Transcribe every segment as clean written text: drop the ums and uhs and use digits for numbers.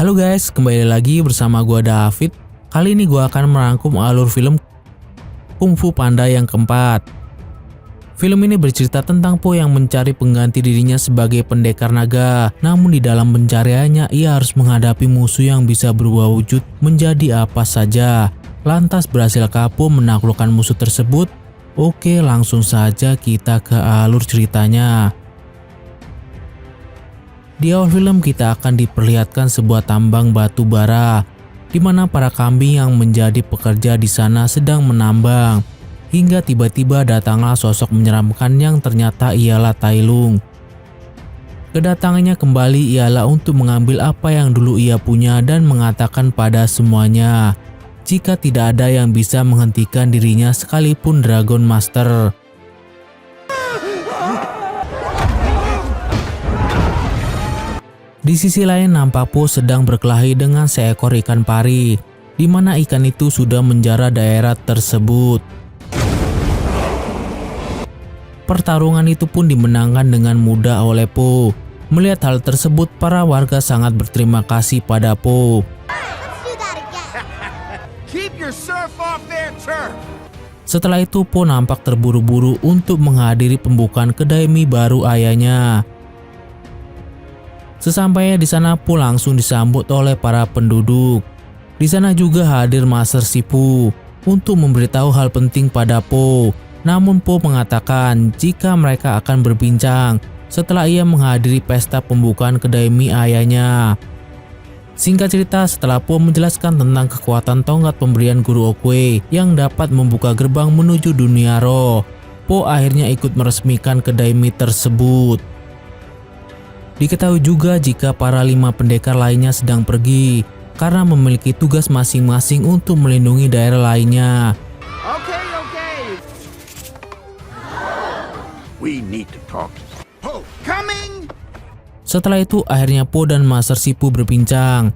Halo guys, kembali lagi bersama gua David. Kali ini gua akan merangkum alur film Kung Fu Panda yang keempat. Film ini bercerita tentang Po yang mencari pengganti dirinya sebagai pendekar naga. Namun di dalam pencariannya ia harus menghadapi musuh yang bisa berubah wujud menjadi apa saja. Lantas berhasilkah Po menaklukkan musuh tersebut? Oke, langsung saja kita ke alur ceritanya. Di awal film kita akan diperlihatkan sebuah tambang batu bara, di mana para kambing yang menjadi pekerja di sana sedang menambang. Hingga tiba-tiba datanglah sosok menyeramkan yang ternyata ialah Tai Lung. Kedatangannya kembali ialah untuk mengambil apa yang dulu ia punya dan mengatakan pada semuanya, jika tidak ada yang bisa menghentikan dirinya sekalipun Dragon Master. Di sisi lain nampak Po sedang berkelahi dengan seekor ikan pari, di mana ikan itu sudah menjara daerah tersebut. Pertarungan itu pun dimenangkan dengan mudah oleh Po. Melihat hal tersebut, para warga sangat berterima kasih pada Po. Setelah itu Po nampak terburu-buru untuk menghadiri pembukaan kedai mie baru ayahnya. Sesampainya di sana Po langsung disambut oleh para penduduk. Di sana juga hadir Master Sipu untuk memberitahu hal penting pada Po. Namun Po mengatakan jika mereka akan berbincang setelah ia menghadiri pesta pembukaan kedai mie ayahnya. Singkat cerita, setelah Po menjelaskan tentang kekuatan tongkat pemberian Guru Oogway yang dapat membuka gerbang menuju dunia roh, Po akhirnya ikut meresmikan kedai mie tersebut. Diketahui juga jika para 5 pendekar lainnya sedang pergi karena memiliki tugas masing-masing untuk melindungi daerah lainnya. We need to talk. Po, coming. Setelah itu akhirnya Po dan Master Sipu berbincang.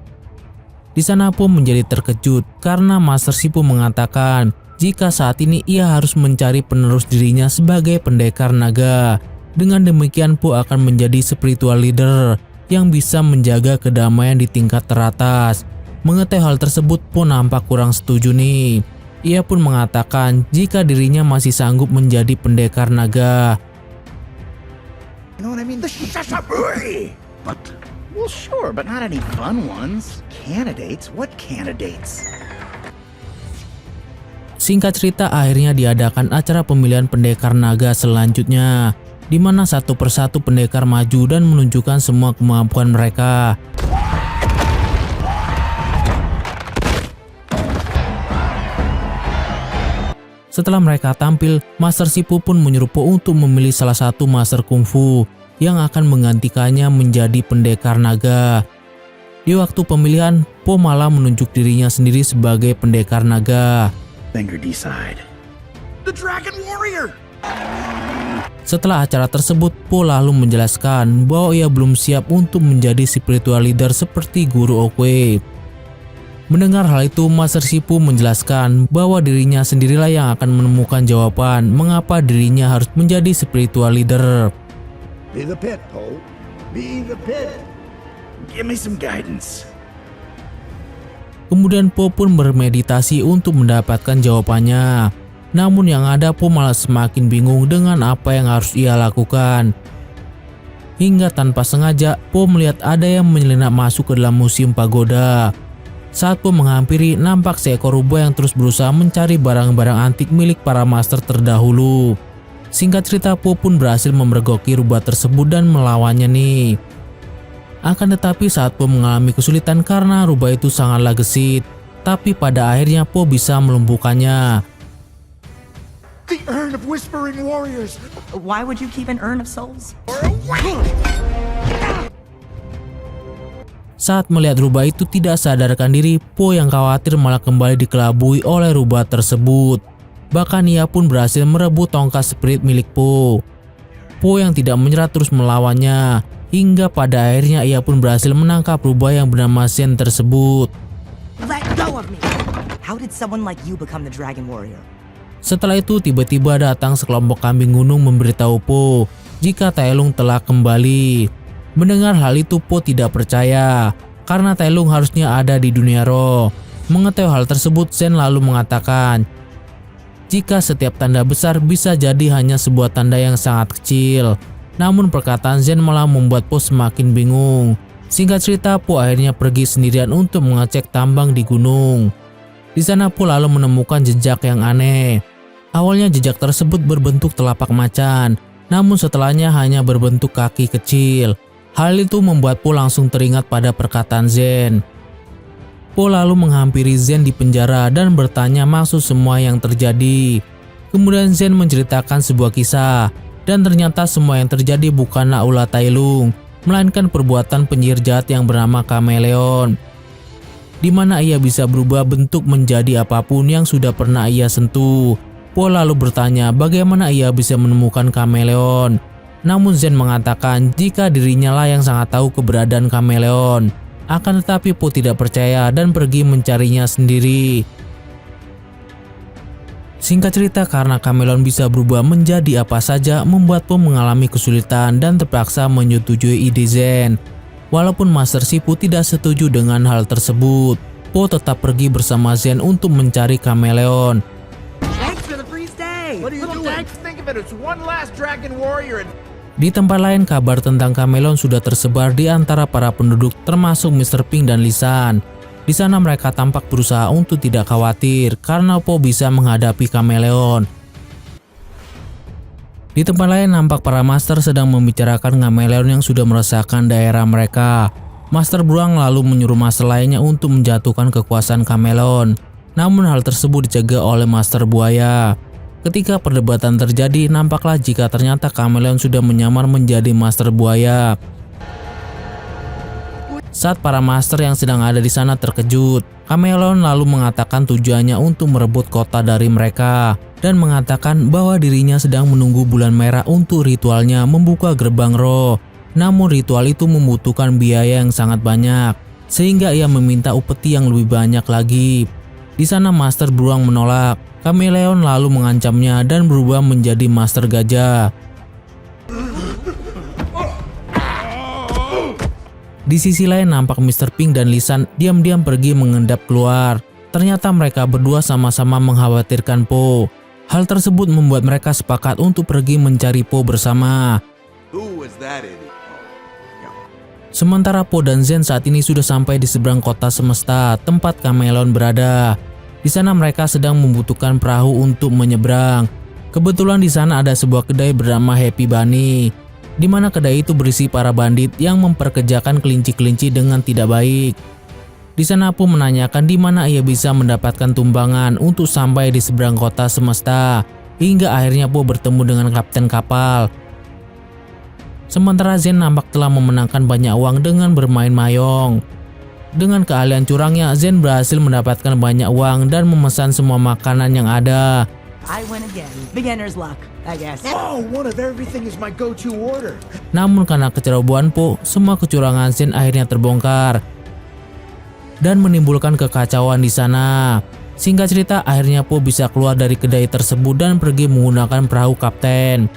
Di sana Po menjadi terkejut karena Master Sipu mengatakan jika saat ini ia harus mencari penerus dirinya sebagai pendekar naga. Dengan demikian Po akan menjadi spiritual leader yang bisa menjaga kedamaian di tingkat teratas. Mengetahui hal tersebut Po nampak kurang setuju nih. Ia pun mengatakan jika dirinya masih sanggup menjadi pendekar naga. You know what I mean? The Shashaburi. But, well, sure, but not any fun ones. Candidates? What candidates? Singkat cerita, akhirnya diadakan acara pemilihan pendekar naga selanjutnya, di mana satu persatu pendekar maju dan menunjukkan semua kemampuan mereka. Setelah mereka tampil, Master Sipu pun menyuruh Po untuk memilih salah satu master kungfu yang akan menggantikannya menjadi pendekar naga. Di waktu pemilihan, Po malah menunjuk dirinya sendiri sebagai pendekar naga. Finger decide. The Dragon Warrior. Setelah acara tersebut, Po lalu menjelaskan bahwa ia belum siap untuk menjadi spiritual leader seperti Guru Oogway. Mendengar hal itu, Master Sipu menjelaskan bahwa dirinya sendirilah yang akan menemukan jawaban mengapa dirinya harus menjadi spiritual leader. Be the pit, Po. Be the pit. Give me some guidance. Kemudian Po pun bermeditasi untuk mendapatkan jawabannya. Namun yang ada Po malah semakin bingung dengan apa yang harus ia lakukan. Hingga tanpa sengaja Po melihat ada yang menyelinap masuk ke dalam museum pagoda. Saat Po menghampiri, nampak seekor rubah yang terus berusaha mencari barang-barang antik milik para master terdahulu. Singkat cerita, Po pun berhasil memergoki rubah tersebut dan melawannya nih. Akan tetapi saat Po mengalami kesulitan karena rubah itu sangatlah gesit. Tapi pada akhirnya Po bisa melumpuhkannya. The Urn of Whispering Warriors. Why would you keep an urn of souls? Saat melihat rubah itu tidak sadarkan diri, Po yang khawatir malah kembali dikelabui oleh rubah tersebut. Bahkan ia pun berhasil merebut tongkat spirit milik Po. Po yang tidak menyerah terus melawannya, hingga pada akhirnya ia pun berhasil menangkap rubah yang bernama Shen tersebut. Let go of me! How did someone like you become the Dragon Warrior? Setelah itu tiba-tiba datang sekelompok kambing gunung memberitahu Po jika Tai Lung telah kembali. Mendengar hal itu Po tidak percaya karena Tai Lung harusnya ada di dunia roh. Mengetahui hal tersebut, Zen lalu mengatakan, jika setiap tanda besar bisa jadi hanya sebuah tanda yang sangat kecil. Namun perkataan Zen malah membuat Po semakin bingung. Singkat cerita, Po akhirnya pergi sendirian untuk mengecek tambang di gunung. Di sana Po lalu menemukan jejak yang aneh. Awalnya jejak tersebut berbentuk telapak macan, namun setelahnya hanya berbentuk kaki kecil. Hal itu membuat Po langsung teringat pada perkataan Zen. Po lalu menghampiri Zen di penjara dan bertanya maksud semua yang terjadi. Kemudian Zen menceritakan sebuah kisah, dan ternyata semua yang terjadi bukanlah ulah Tai Lung, melainkan perbuatan penyihir jahat yang bernama Kameleon, di mana ia bisa berubah bentuk menjadi apapun yang sudah pernah ia sentuh. Po lalu bertanya bagaimana ia bisa menemukan Kameleon. Namun Zen mengatakan jika dirinya lah yang sangat tahu keberadaan Kameleon. Akan tetapi Po tidak percaya dan pergi mencarinya sendiri. Singkat cerita, karena Kameleon bisa berubah menjadi apa saja, membuat Po mengalami kesulitan dan terpaksa menyetujui ide Zen. Walaupun Master Shifu tidak setuju dengan hal tersebut, Po tetap pergi bersama Zen untuk mencari Kameleon. Thanks for the free stay. What are you doing? Think of it as one last dragon warrior and... Di tempat lain, kabar tentang Kameleon sudah tersebar di antara para penduduk termasuk Mr. Pink dan Lisan. Di sana mereka tampak berusaha untuk tidak khawatir karena Po bisa menghadapi Kameleon. Di tempat lain nampak para master sedang membicarakan Kameleon yang sudah meresahkan daerah mereka. Master Beruang lalu menyuruh master lainnya untuk menjatuhkan kekuasaan Kameleon. Namun hal tersebut dicegah oleh Master Buaya. Ketika perdebatan terjadi, nampaklah jika ternyata Kameleon sudah menyamar menjadi Master Buaya. Saat para master yang sedang ada di sana terkejut, Kameleon lalu mengatakan tujuannya untuk merebut kota dari mereka dan mengatakan bahwa dirinya sedang menunggu bulan merah untuk ritualnya membuka gerbang roh. Namun ritual itu membutuhkan biaya yang sangat banyak, sehingga ia meminta upeti yang lebih banyak lagi. Di sana Master Beruang menolak. Kameleon lalu mengancamnya dan berubah menjadi Master Gajah. Di sisi lain nampak Mr. Pink dan Lisan diam-diam pergi mengendap keluar. Ternyata mereka berdua sama-sama mengkhawatirkan Po. Hal tersebut membuat mereka sepakat untuk pergi mencari Po bersama. Sementara Po dan Zen saat ini sudah sampai di seberang kota semesta tempat Kameleon berada. Di sana mereka sedang membutuhkan perahu untuk menyeberang. Kebetulan di sana ada sebuah kedai bernama Happy Bunny, di mana kedai itu berisi para bandit yang memperkerjakan kelinci-kelinci dengan tidak baik. Di sana Po menanyakan di mana ia bisa mendapatkan tumbangan untuk sampai di seberang kota semesta, hingga akhirnya Po bertemu dengan kapten kapal. Sementara Zen nampak telah memenangkan banyak uang dengan bermain mayong. Dengan keahlian curangnya, Zen berhasil mendapatkan banyak uang dan memesan semua makanan yang ada. I win again. Beginner's luck, I guess. Oh, one of everything is my go-to order. Namun karena kecerobohan Po, semua kecurangan Zen akhirnya terbongkar dan menimbulkan kekacauan di sana. Singkat cerita, akhirnya Po bisa keluar dari kedai tersebut dan pergi menggunakan perahu kapten.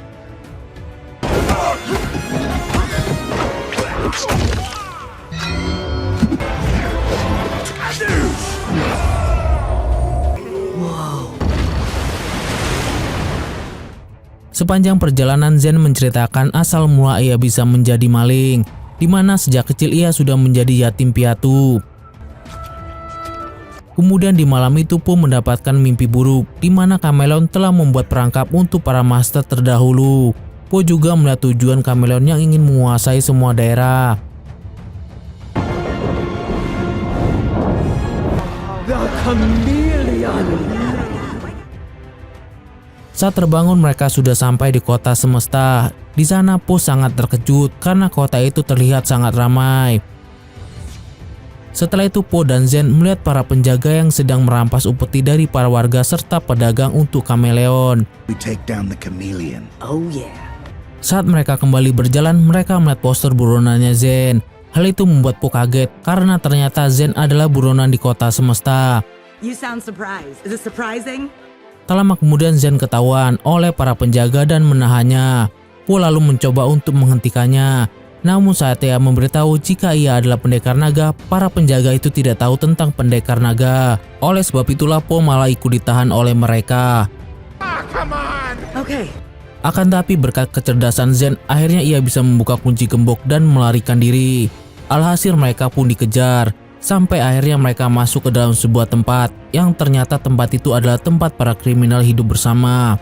Sepanjang perjalanan Zen menceritakan asal mula ia bisa menjadi maling, di mana sejak kecil ia sudah menjadi yatim piatu. Kemudian di malam itu Po mendapatkan mimpi buruk, di mana Kameleon telah membuat perangkap untuk para master terdahulu. Po juga melihat tujuan Kameleon yang ingin menguasai semua daerah. The chameleon. Saat terbangun mereka sudah sampai di kota semesta. Di sana Po sangat terkejut karena kota itu terlihat sangat ramai. Setelah itu Po dan Zen melihat para penjaga yang sedang merampas upeti dari para warga serta pedagang untuk Kameleon. We take down the chameleon. Oh yeah. Saat mereka kembali berjalan, mereka melihat poster buronannya Zen. Hal itu membuat Po kaget karena ternyata Zen adalah buronan di kota semesta. You sound surprised. Is it surprising? Tak lama kemudian Zen ketahuan oleh para penjaga dan menahannya. Po lalu mencoba untuk menghentikannya. Namun saat ia memberitahu jika ia adalah pendekar naga, para penjaga itu tidak tahu tentang pendekar naga. Oleh sebab itulah Po malah ikut ditahan oleh mereka. Okay. Akan tapi berkat kecerdasan Zen, akhirnya ia bisa membuka kunci gembok dan melarikan diri. Alhasil mereka pun dikejar, sampai akhirnya mereka masuk ke dalam sebuah tempat, yang ternyata tempat itu adalah tempat para kriminal hidup bersama.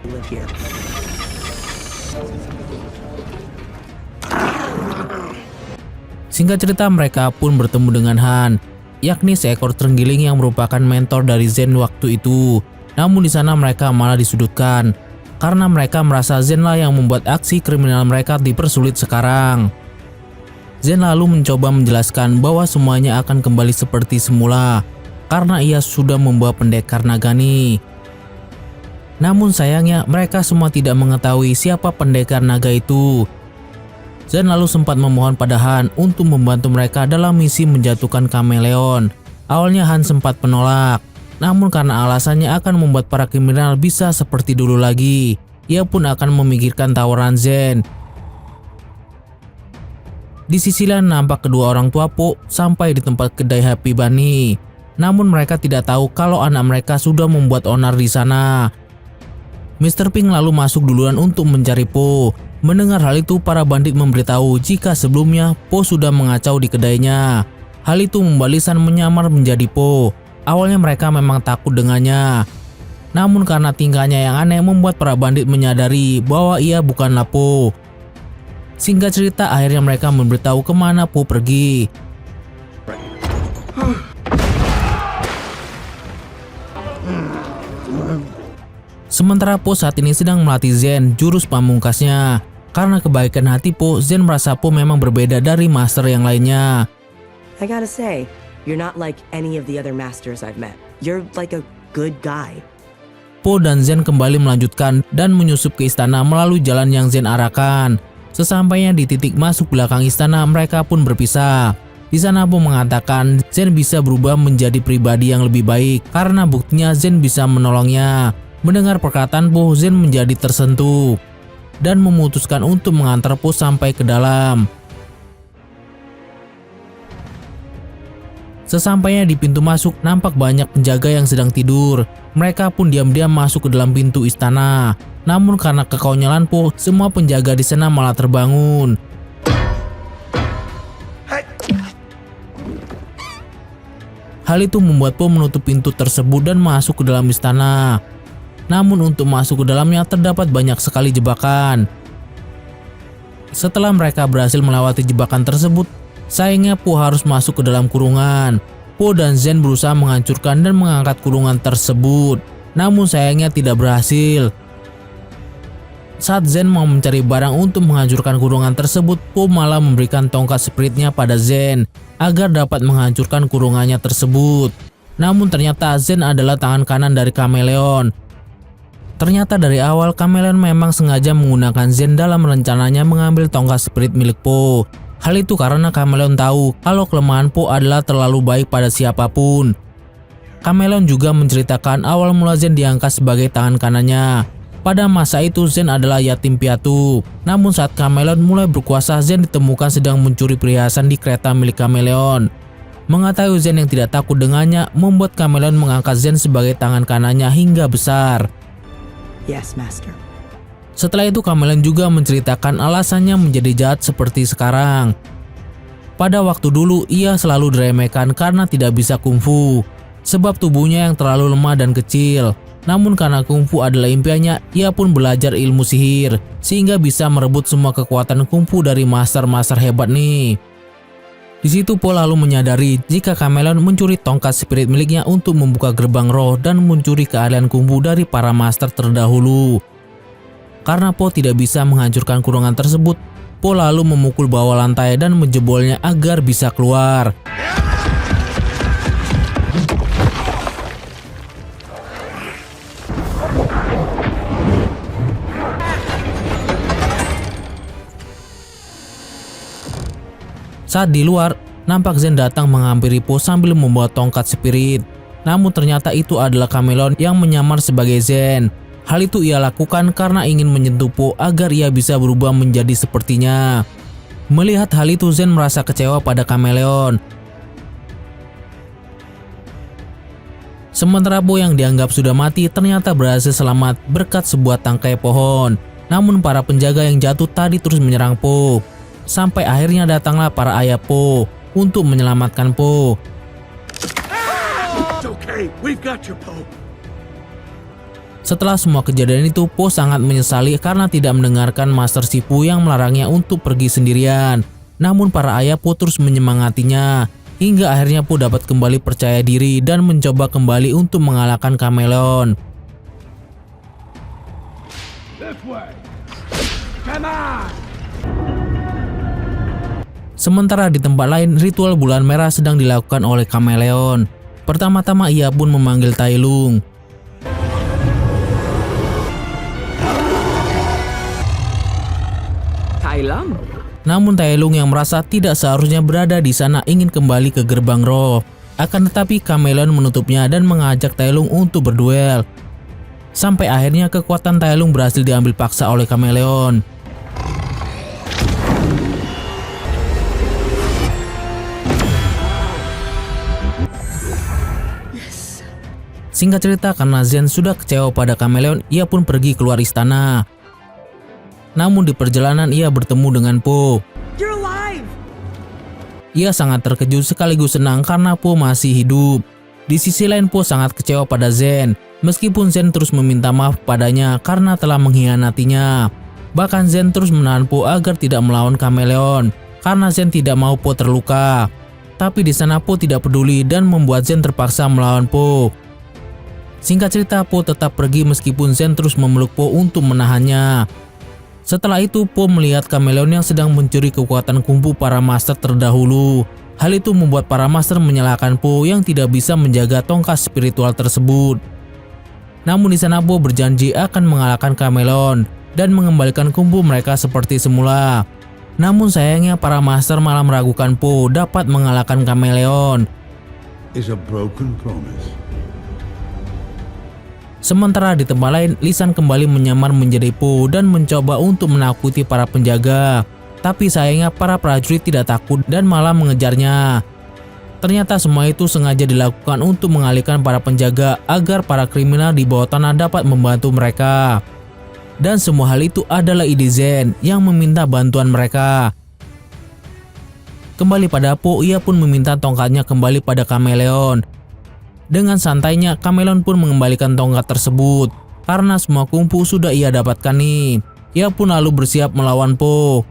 Live here. Singkat cerita mereka pun bertemu dengan Han, yakni seekor terenggiling yang merupakan mentor dari Zen waktu itu. Namun di sana mereka malah disudutkan, karena mereka merasa Zen lah yang membuat aksi kriminal mereka dipersulit sekarang. Zen lalu mencoba menjelaskan bahwa semuanya akan kembali seperti semula, karena ia sudah membawa pendekar Nagani. Namun sayangnya mereka semua tidak mengetahui siapa pendekar naga itu. Zen lalu sempat memohon pada Han untuk membantu mereka dalam misi menjatuhkan kameleon. Awalnya Han sempat menolak, namun karena alasannya akan membuat para kriminal bisa seperti dulu lagi, ia pun akan memikirkan tawaran Zen. Di sisi lain nampak kedua orang tua Po sampai di tempat kedai Happy Bunny. Namun mereka tidak tahu kalau anak mereka sudah membuat onar di sana. Mr. Pink lalu masuk duluan untuk mencari Po. Mendengar hal itu, para bandit memberitahu jika sebelumnya Po sudah mengacau di kedainya. Hal itu membuat Lisan menyamar menjadi Po. Awalnya mereka memang takut dengannya. Namun karena tingkahnya yang aneh membuat para bandit menyadari bahwa ia bukanlah Po. Singkat cerita akhirnya mereka memberitahu kemana Po pergi. Sementara Po saat ini sedang melatih Zen, jurus pamungkasnya. Karena kebaikan hati Po, Zen merasa Po memang berbeda dari master yang lainnya. I gotta say, you're not like any of the other masters I've met. You're like a good guy. Po dan Zen kembali melanjutkan dan menyusup ke istana melalui jalan yang Zen arahkan. Sesampainya di titik masuk belakang istana, mereka pun berpisah. Di sana Po mengatakan Zen bisa berubah menjadi pribadi yang lebih baik karena buktinya Zen bisa menolongnya. Mendengar perkataan Po, Zen menjadi tersentuh dan memutuskan untuk mengantar Po sampai ke dalam. Sesampainya di pintu masuk, nampak banyak penjaga yang sedang tidur. Mereka pun diam-diam masuk ke dalam pintu istana. Namun karena kekonyolan Po, semua penjaga di sana malah terbangun. Hal itu membuat Po menutup pintu tersebut dan masuk ke dalam istana. Namun untuk masuk ke dalamnya terdapat banyak sekali jebakan. Setelah mereka berhasil melewati jebakan tersebut, sayangnya Po harus masuk ke dalam kurungan. Po dan Zen berusaha menghancurkan dan mengangkat kurungan tersebut. Namun sayangnya tidak berhasil. Saat Zen mau mencari barang untuk menghancurkan kurungan tersebut, Po malah memberikan tongkat spiritnya pada Zen agar dapat menghancurkan kurungannya tersebut. Namun ternyata Zen adalah tangan kanan dari kameleon. Ternyata dari awal kameleon memang sengaja menggunakan Zen dalam rencananya mengambil tongkat spirit milik Po. Hal itu karena kameleon tahu kalau kelemahan Po adalah terlalu baik pada siapapun. Kameleon juga menceritakan awal mula Zen diangkat sebagai tangan kanannya. Pada masa itu Zen adalah yatim piatu. Namun saat kameleon mulai berkuasa, Zen ditemukan sedang mencuri perhiasan di kereta milik kameleon. Mengetahui Zen yang tidak takut dengannya membuat kameleon mengangkat Zen sebagai tangan kanannya hingga besar. Yes, master. Setelah itu kameleon juga menceritakan alasannya menjadi jahat seperti sekarang. Pada waktu dulu ia selalu diremehkan karena tidak bisa kungfu, sebab tubuhnya yang terlalu lemah dan kecil. Namun karena kungfu adalah impiannya, ia pun belajar ilmu sihir sehingga bisa merebut semua kekuatan kungfu dari master-master hebat nih. Di situ Po lalu menyadari jika kameleon mencuri tongkat spirit miliknya untuk membuka gerbang roh dan mencuri keahlian kungfu dari para master terdahulu. Karena Po tidak bisa menghancurkan kurungan tersebut, Po lalu memukul bawah lantai dan menjebolnya agar bisa keluar. Saat di luar, nampak Zen datang menghampiri Po sambil membawa tongkat spirit. Namun ternyata itu adalah kameleon yang menyamar sebagai Zen. Hal itu ia lakukan karena ingin menyentuh Po agar ia bisa berubah menjadi sepertinya. Melihat hal itu, Zen merasa kecewa pada kameleon. Sementara Po yang dianggap sudah mati ternyata berhasil selamat berkat sebuah tangkai pohon. Namun para penjaga yang jatuh tadi terus menyerang Po. Sampai akhirnya datanglah para ayah Po untuk menyelamatkan Po. It's okay. We've got you, Pope. Setelah semua kejadian itu, Po sangat menyesali karena tidak mendengarkan Master Sipu yang melarangnya untuk pergi sendirian. Namun para ayah Po terus menyemangatinya, hingga akhirnya Po dapat kembali percaya diri dan mencoba kembali untuk mengalahkan kameleon. Sementara di tempat lain, ritual bulan merah sedang dilakukan oleh kameleon. Pertama-tama ia pun memanggil Tai Lung. Thailand. Namun Tai Lung yang merasa tidak seharusnya berada di sana ingin kembali ke gerbang roh. Akan tetapi kameleon menutupnya dan mengajak Tai Lung untuk berduel. Sampai akhirnya kekuatan Tai Lung berhasil diambil paksa oleh kameleon. Singkat cerita, karena Zen sudah kecewa pada kameleon, ia pun pergi keluar istana. Namun di perjalanan ia bertemu dengan Po. You're alive. Ia sangat terkejut sekaligus senang karena Po masih hidup. Di sisi lain Po sangat kecewa pada Zen, meskipun Zen terus meminta maaf padanya karena telah mengkhianatinya. Bahkan Zen terus menahan Po agar tidak melawan kameleon karena Zen tidak mau Po terluka. Tapi di sana Po tidak peduli dan membuat Zen terpaksa melawan Po. Singkat cerita, Po tetap pergi meskipun Zen terus memeluk Po untuk menahannya. Setelah itu, Po melihat kameleon yang sedang mencuri kekuatan kungfu para master terdahulu. Hal itu membuat para master menyalahkan Po yang tidak bisa menjaga tongkat spiritual tersebut. Namun di sana Po berjanji akan mengalahkan kameleon dan mengembalikan kungfu mereka seperti semula. Namun sayangnya para master malah meragukan Po dapat mengalahkan kameleon. Is a broken promise. Sementara di tempat lain, Lisan kembali menyamar menjadi Po dan mencoba untuk menakuti para penjaga. Tapi sayangnya para prajurit tidak takut dan malah mengejarnya. Ternyata semua itu sengaja dilakukan untuk mengalihkan para penjaga agar para kriminal di bawah tanah dapat membantu mereka. Dan semua hal itu adalah ide Zen yang meminta bantuan mereka. Kembali pada Po, ia pun meminta tongkatnya kembali pada kameleon. Dengan santainya, kameleon pun mengembalikan tongkat tersebut karena semua kungfu sudah ia dapatkan nih. Ia pun lalu bersiap melawan Po.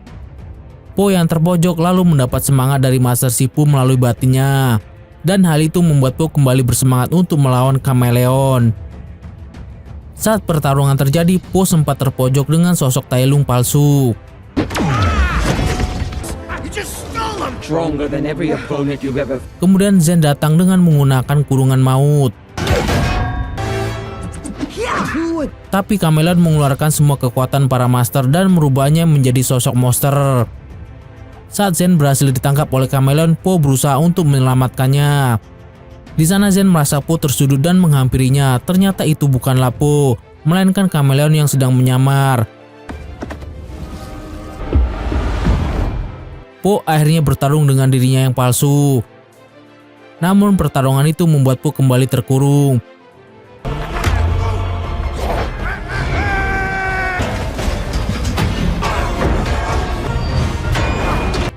Po yang terpojok lalu mendapat semangat dari Master Sipu melalui batinnya. Dan hal itu membuat Po kembali bersemangat untuk melawan kameleon. Saat pertarungan terjadi, Po sempat terpojok dengan sosok Tai Lung palsu. Stronger than every opponent you've ever. Kemudian Zen datang dengan menggunakan kurungan maut. Tapi kameleon mengeluarkan semua kekuatan para master dan merubahnya menjadi sosok monster. Saat Zen berhasil ditangkap oleh kameleon, Po berusaha untuk menyelamatkannya. Di sana Zen merasa Po tersudut dan menghampirinya. Ternyata itu bukanlah Po, melainkan kameleon yang sedang menyamar. Po akhirnya bertarung dengan dirinya yang palsu. Namun pertarungan itu membuat Po kembali terkurung.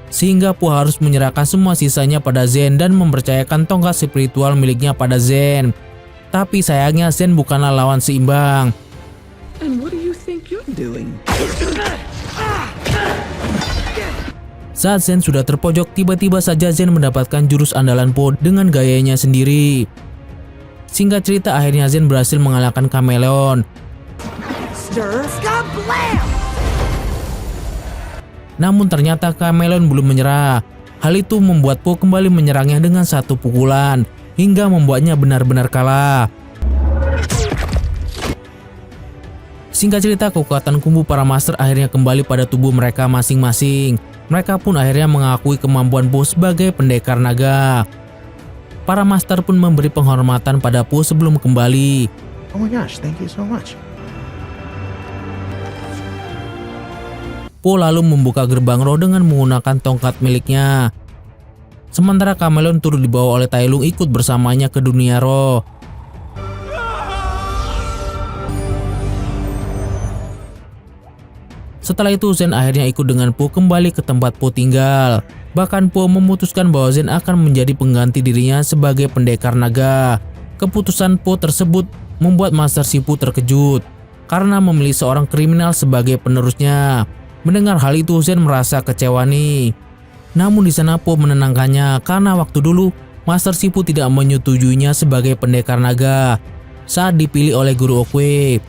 Sehingga Po harus menyerahkan semua sisanya pada Zen dan mempercayakan tongkat spiritual miliknya pada Zen. Tapi sayangnya Zen bukanlah lawan seimbang. And what do you think you're doing? Saat Zen sudah terpojok, tiba-tiba saja Zen mendapatkan jurus andalan Po dengan gayanya sendiri. Singkat cerita, akhirnya Zen berhasil mengalahkan kameleon. Stir. Skablam! Namun ternyata kameleon belum menyerah. Hal itu membuat Po kembali menyerangnya dengan satu pukulan, hingga membuatnya benar-benar kalah. Singkat cerita, kekuatan kungfu para master akhirnya kembali pada tubuh mereka masing-masing. Mereka pun akhirnya mengakui kemampuan Po sebagai pendekar naga. Para master pun memberi penghormatan pada Po sebelum kembali. Oh my gosh, thank you so much. Po lalu membuka gerbang roh dengan menggunakan tongkat miliknya. Sementara Kameleon turut dibawa oleh Tai Lung ikut bersamanya ke dunia roh. Setelah itu Zen akhirnya ikut dengan Po kembali ke tempat Po tinggal. Bahkan Po memutuskan bahwa Zen akan menjadi pengganti dirinya sebagai pendekar naga. Keputusan Po tersebut membuat Master Shifu terkejut karena memilih seorang kriminal sebagai penerusnya. Mendengar hal itu Zen merasa kecewa nih. Namun di sana Po menenangkannya karena waktu dulu Master Shifu tidak menyetujuinya sebagai pendekar naga saat dipilih oleh Guru Oogway.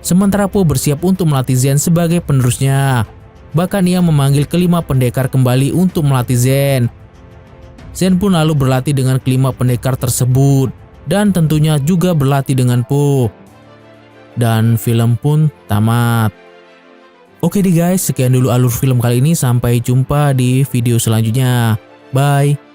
Sementara Po bersiap untuk melatih Zen sebagai penerusnya. Bahkan ia memanggil kelima pendekar kembali untuk melatih Zen. Zen pun lalu berlatih dengan kelima pendekar tersebut dan tentunya juga berlatih dengan Po. Dan film pun tamat. Oke deh guys, sekian dulu alur film kali ini. Sampai jumpa di video selanjutnya. Bye.